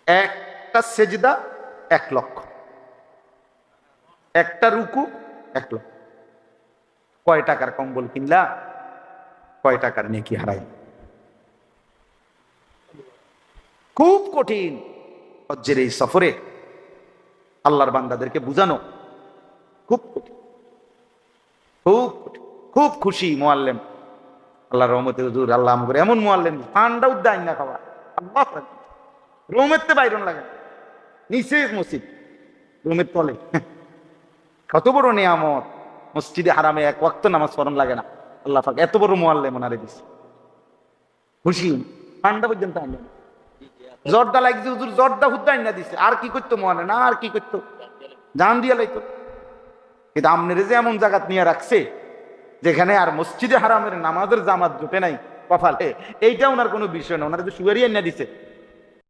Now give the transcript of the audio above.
একটা সেজদা 1,00,000, একটা রুকু 1,00,000। কয় টাকার কম্বল কিনলা, কয় টাকার নেকি হারাই। খুব কঠিন হজ্জের এই সফরে আল্লাহর বান্দাদেরকে বুঝানো, খুব কঠিন, খুব কঠিন। খুব খুশি মুআল্লিম, আল্লাহর রহমতে হুজুর আল্লাহ আমাকে এমন মুআল্লিম ঠান্ডা উদ্যান না খাওয়া, আল্লাহ রুমেতে বাইরন লাগে, নিচে মসজিদ, রুমের তলে। কত বড় নিয়ামত, মসজিদে হারামে এক ওয়াক্ত নামাজ পড়ন লাগে না। আল্লাহ পাক এত বড় মুআল্লিম ওনারে দিছে, খুশি ঠান্ডা পর্যন্ত আনলেন। জর্দা লাগছে হুজুর, জর্দা হুদ্দাইন না দিছে, আর কি করতো মনে না, আর কি করতো, জান দিয়া লাইতো। কিন্তু আমনের যে এমন জায়গাত নিয়ে রাখছে যেখানে আর মসজিদে হারামের নামাজের জামাত জুটে নাই কপালে, এইটা ওনার কোনো বিষয় না, ওনার যে সুয়ারি এনে দিছে